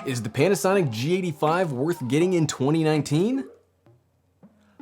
Is the Panasonic G85 worth getting in 2019?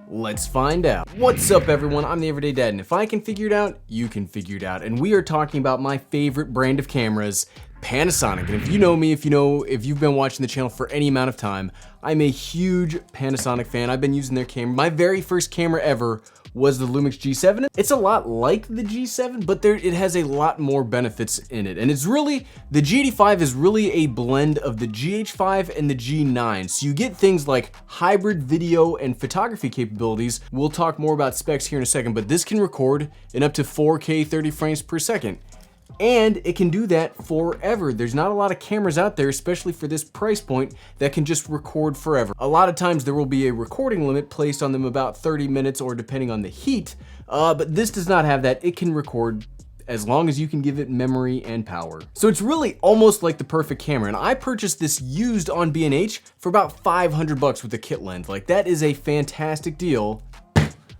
Let's find out. What's up everyone, I'm the Everyday Dad, and if I can figure it out, you can figure it out. And we are talking about my favorite brand of cameras, Panasonic. And if you know me, if you've been watching the channel for any amount of time, I'm a huge Panasonic fan. I've been using their camera. My very first camera ever was the Lumix G7. It's a lot like the G7, but it has a lot more benefits in it. And it's really, the G85 is really a blend of the GH5 and the G9. So you get things like hybrid video and photography capabilities. We'll talk more about specs here in a second, but this can record in up to 4K 30 frames per second. And it can do that forever. There's not a lot of cameras out there, especially for this price point, that can just record forever. A lot of times there will be a recording limit placed on them about 30 minutes or depending on the heat, but this does not have that. It can record as long as you can give it memory and power. So it's really almost like the perfect camera, and I purchased this used on B&H for about 500 bucks with a kit lens. Like, that is a fantastic deal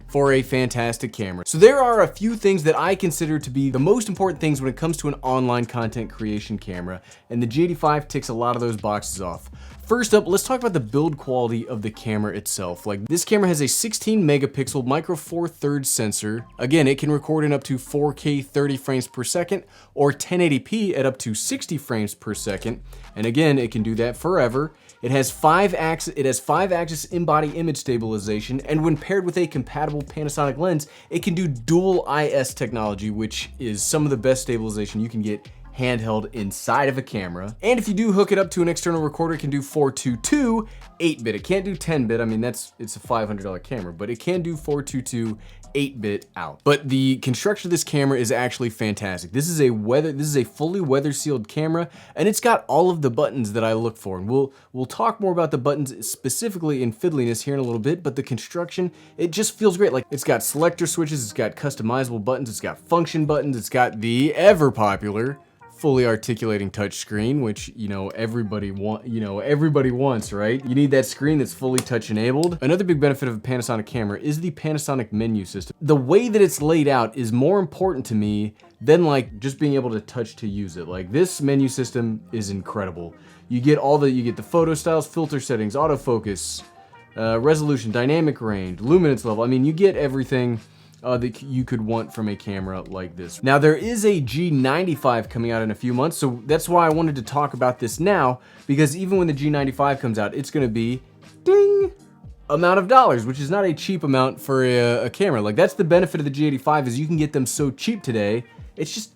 for a fantastic camera. So there are a few things that I consider to be the most important things when it comes to an online content creation camera, and the G85 ticks a lot of those boxes off. First up, let's talk about the build quality of the camera itself. Like, this camera has a 16 megapixel micro four thirds sensor. Again, it can record in up to 4K 30 frames per second or 1080p at up to 60 frames per second. And again, it can do that forever. It has 5-axis in-body image stabilization, and when paired with a compatible Panasonic lens, it can do dual IS technology, which is some of the best stabilization you can get handheld inside of a camera. And if you do hook it up to an external recorder, it can do 422 8-bit. It can't do 10-bit. I mean, it's a $500 camera, but it can do 422 8-bit out. But the construction of this camera is actually fantastic. This is a fully weather sealed camera, and it's got all of the buttons that I look for. And we'll talk more about the buttons specifically in fiddliness here in a little bit, but the construction, it just feels great. Like, it's got selector switches, it's got customizable buttons, it's got function buttons, it's got the ever popular fully articulating touchscreen, which everybody wants, right? You need that screen that's fully touch enabled. Another big benefit of a Panasonic camera is the Panasonic menu system. The way that it's laid out is more important to me than like just being able to touch to use it. Like, this menu system is incredible. You get the photo styles, filter settings, autofocus, resolution, dynamic range, luminance level. I mean, you get everything that you could want from a camera like this. Now, there is a G95 coming out in a few months, so that's why I wanted to talk about this now, because even when the G95 comes out, it's gonna be, ding, amount of dollars, which is not a cheap amount for a camera. Like, that's the benefit of the G85, is you can get them so cheap today. It's just,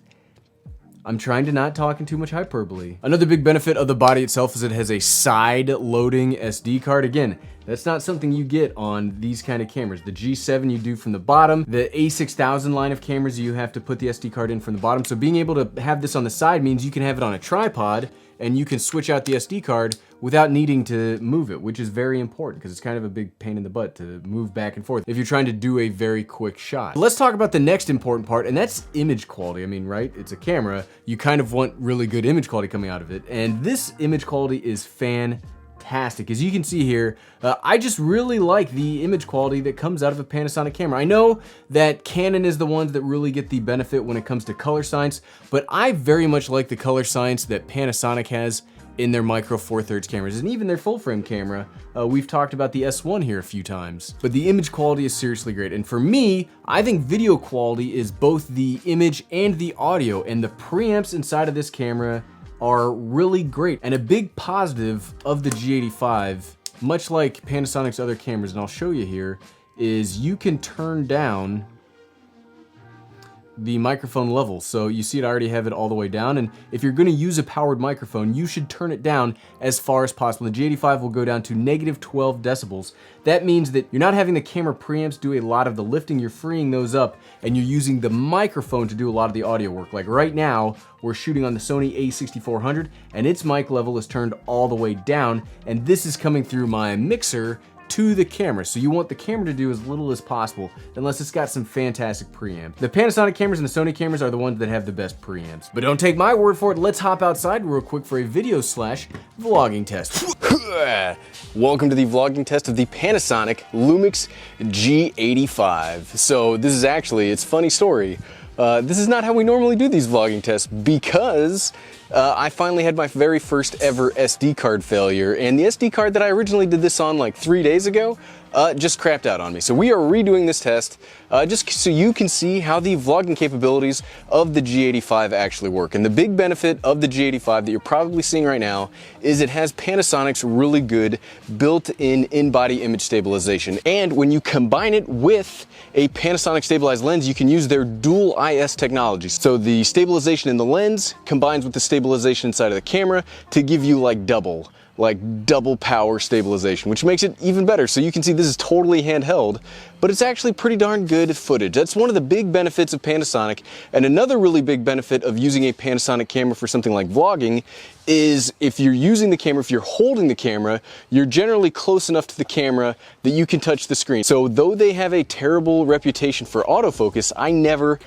I'm trying to not talk in too much hyperbole. Another big benefit of the body itself is it has a side-loading SD card. Again, that's not something you get on these kind of cameras. The G7 you do from the bottom. The A6000 line of cameras, you have to put the SD card in from the bottom. So being able to have this on the side means you can have it on a tripod and you can switch out the SD card without needing to move it, which is very important because it's kind of a big pain in the butt to move back and forth if you're trying to do a very quick shot. Let's talk about the next important part, and that's image quality. I mean, right? It's a camera. You kind of want really good image quality coming out of it, and this image quality is fantastic. As you can see here, I just really like the image quality that comes out of a Panasonic camera. I know that Canon is the ones that really get the benefit when it comes to color science, but I very much like the color science that Panasonic has in their micro four thirds cameras, and even their full frame camera. We've talked about the S1 here a few times, but the image quality is seriously great. And for me, I think video quality is both the image and the audio, and the preamps inside of this camera are really great. And a big positive of the G85, much like Panasonic's other cameras, and I'll show you here, is you can turn down the microphone level. So you see it, I already have it all the way down, and if you're going to use a powered microphone, you should turn it down as far as possible. The G85 will go down to -12 decibels. That means that you're not having the camera preamps do a lot of the lifting, you're freeing those up, and you're using the microphone to do a lot of the audio work. Like right now, we're shooting on the Sony a6400, and its mic level is turned all the way down, and this is coming through my mixer to the camera. So you want the camera to do as little as possible, unless it's got some fantastic preamp. The Panasonic cameras and the Sony cameras are the ones that have the best preamps. But don't take my word for it, let's hop outside real quick for a video/vlogging test. Welcome to the vlogging test of the Panasonic Lumix G85. So this is actually, it's a funny story. This is not how we normally do these vlogging tests because I finally had my very first ever SD card failure, and the SD card that I originally did this on like 3 days ago just crapped out on me. So we are redoing this test just so you can see how the vlogging capabilities of the G85 actually work. And the big benefit of the G85 that you're probably seeing right now is it has Panasonic's really good built-in in-body image stabilization. And when you combine it with a Panasonic stabilized lens, you can use their dual IS technology. So the stabilization in the lens combines with the stabilization inside of the camera to give you like double power stabilization, which makes it even better. So you can see this is totally handheld, but it's actually pretty darn good footage. That's one of the big benefits of Panasonic. And another really big benefit of using a Panasonic camera for something like vlogging is if you're using the camera, if you're holding the camera, you're generally close enough to the camera that you can touch the screen. So though they have a terrible reputation for autofocus, I never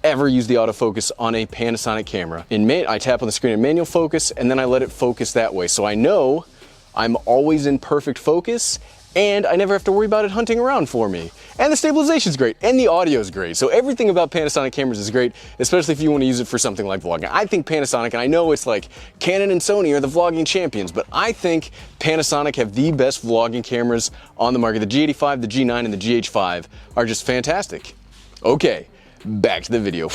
ever use the autofocus on a Panasonic camera. I tap on the screen in manual focus and then I let it focus that way. So I know I'm always in perfect focus and I never have to worry about it hunting around for me. And the stabilization's great and the audio's great. So everything about Panasonic cameras is great, especially if you want to use it for something like vlogging. I think Panasonic, and I know it's like Canon and Sony are the vlogging champions, but I think Panasonic have the best vlogging cameras on the market. The G85, the G9, and the GH5 are just fantastic. Okay. Back to the video.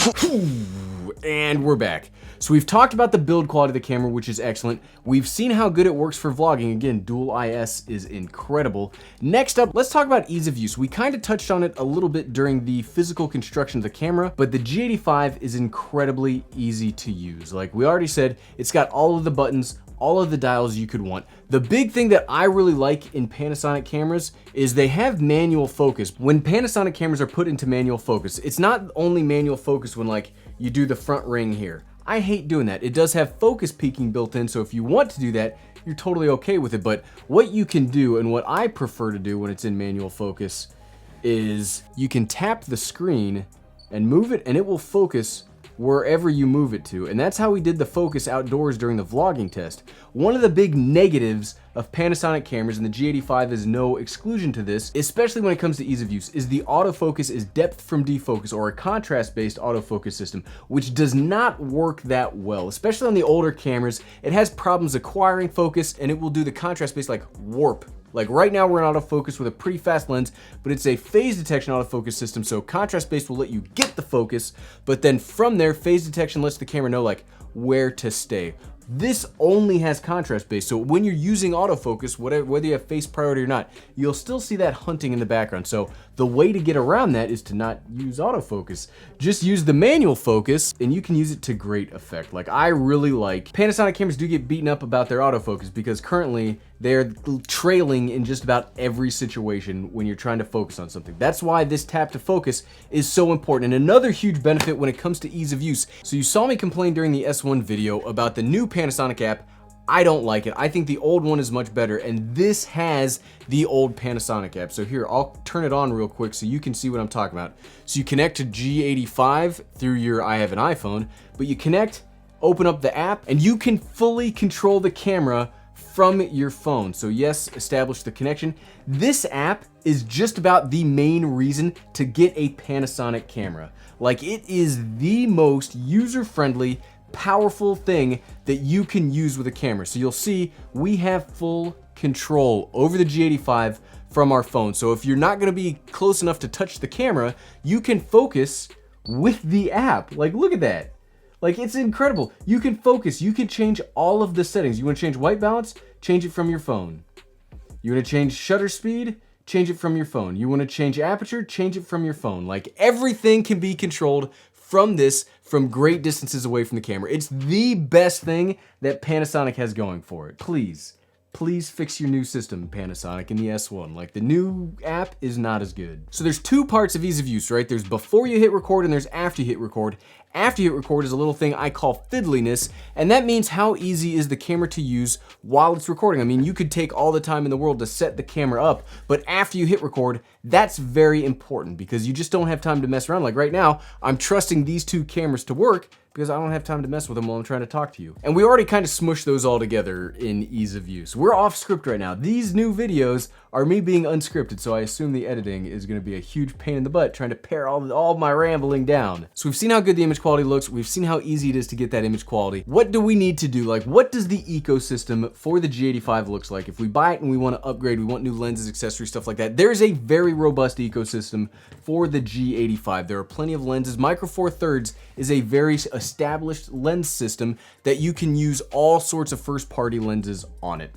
And we're back. So we've talked about the build quality of the camera, which is excellent. We've seen how good it works for vlogging. Again, dual IS is incredible. Next up, let's talk about ease of use. We kind of touched on it a little bit during the physical construction of the camera, but the G85 is incredibly easy to use. Like we already said, it's got all of the buttons, all of the dials you could want. The big thing that I really like in Panasonic cameras is they have manual focus. When Panasonic cameras are put into manual focus, it's not only manual focus when like you do the front ring here. I hate doing that. It does have focus peaking built in, so if you want to do that, you're totally okay with it. But what you can do, and what I prefer to do when it's in manual focus, is you can tap the screen and move it and it will focus wherever you move it to. And that's how we did the focus outdoors during the vlogging test. One of the big negatives of Panasonic cameras, and the G85 is no exclusion to this, especially when it comes to ease of use, is the autofocus is depth from defocus, or a contrast-based autofocus system, which does not work that well. Especially on the older cameras, it has problems acquiring focus, and it will do the contrast-based like warp. Like right now we're in autofocus with a pretty fast lens, but it's a phase detection autofocus system, so contrast-based will let you get the focus, but then from there, phase detection lets the camera know like where to stay. This only has contrast-based, so when you're using autofocus, whether you have face priority or not, you'll still see that hunting in the background. So the way to get around that is to not use autofocus. Just use the manual focus, and you can use it to great effect. Like I really like, Panasonic cameras do get beaten up about their autofocus because currently they're trailing in just about every situation when you're trying to focus on something. That's why this tap to focus is so important. And another huge benefit when it comes to ease of use. So you saw me complain during the S1 video about the new Panasonic app. I don't like it. I think the old one is much better, and this has the old Panasonic app. So here, I'll turn it on real quick so you can see what I'm talking about. So you connect to G85 through your, I have an iPhone, but you connect, open up the app, and you can fully control the camera from your phone. So yes, establish the connection. This app is just about the main reason to get a Panasonic camera. Like it is the most user-friendly, powerful thing that you can use with a camera. So you'll see we have full control over the G85 from our phone. So if you're not gonna be close enough to touch the camera, you can focus with the app. Like look at that. Like it's incredible. You can focus, you can change all of the settings. You wanna change white balance, change it from your phone. You wanna change shutter speed, change it from your phone. You wanna change aperture, change it from your phone. Like everything can be controlled from this, from great distances away from the camera. It's the best thing that Panasonic has going for it. Please fix your new system, Panasonic, in the S1. Like the new app is not as good. So there's two parts of ease of use, right? There's before you hit record and there's after you hit record. After you hit record is a little thing I call fiddliness, and that means how easy is the camera to use while it's recording. I mean, you could take all the time in the world to set the camera up, but after you hit record, that's very important because you just don't have time to mess around. Like right now, I'm trusting these two cameras to work because I don't have time to mess with them while I'm trying to talk to you. And we already kind of smushed those all together in ease of use. We're off script right now. These new videos are me being unscripted, so I assume the editing is gonna be a huge pain in the butt trying to pare all my rambling down. So we've seen how good the image quality looks. We've seen how easy it is to get that image quality. What do we need to do? Like, what does the ecosystem for the G85 looks like? If we buy it and we wanna upgrade, we want new lenses, accessories, stuff like that, there's a very robust ecosystem for the G85. There are plenty of lenses. Micro Four Thirds is a very established lens system that you can use all sorts of first-party lenses on it.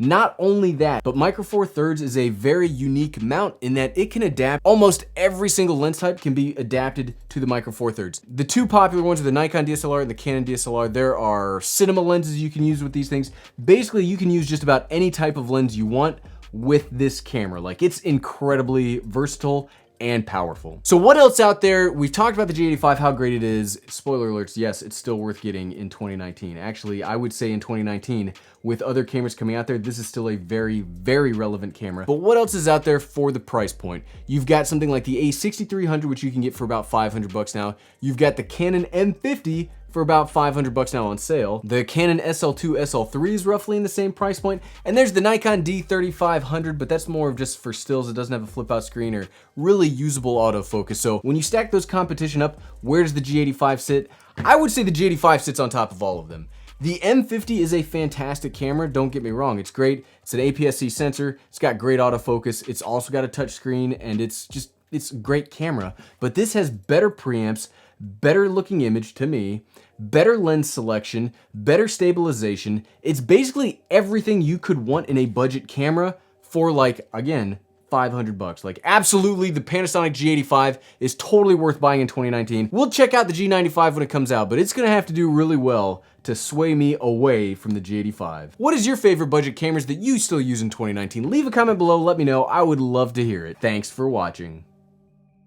Not only that, but Micro Four Thirds is a very unique mount in that it can adapt. Almost every single lens type can be adapted to the Micro Four Thirds. The two popular ones are the Nikon DSLR and the Canon DSLR. There are cinema lenses you can use with these things. Basically, you can use just about any type of lens you want with this camera. Like, it's incredibly versatile and powerful. So what else out there? We've talked about the G85, how great it is. Spoiler alerts, yes, it's still worth getting in 2019. Actually, I would say in 2019, with other cameras coming out there, this is still a very, very relevant camera. But what else is out there for the price point? You've got something like the A6300, which you can get for about 500 bucks now. You've got the Canon M50 for about 500 bucks now on sale. The Canon SL2, SL3 is roughly in the same price point. And there's the Nikon D3500, but that's more of just for stills. It doesn't have a flip out screen or really usable autofocus. So when you stack those competition up, where does the G85 sit? I would say the G85 sits on top of all of them. The M50 is a fantastic camera, don't get me wrong, it's great. It's an APS-C sensor, it's got great autofocus, it's also got a touch screen, and it's a great camera. But this has better preamps, better looking image to me, better lens selection, better stabilization. It's basically everything you could want in a budget camera for, like, again, 500 bucks. Like, absolutely, the Panasonic G85 is totally worth buying in 2019. We'll check out the G95 when it comes out, but it's gonna have to do really well to sway me away from the G85. What is your favorite budget cameras that you still use in 2019? Leave a comment below, let me know. I would love to hear it. Thanks for watching.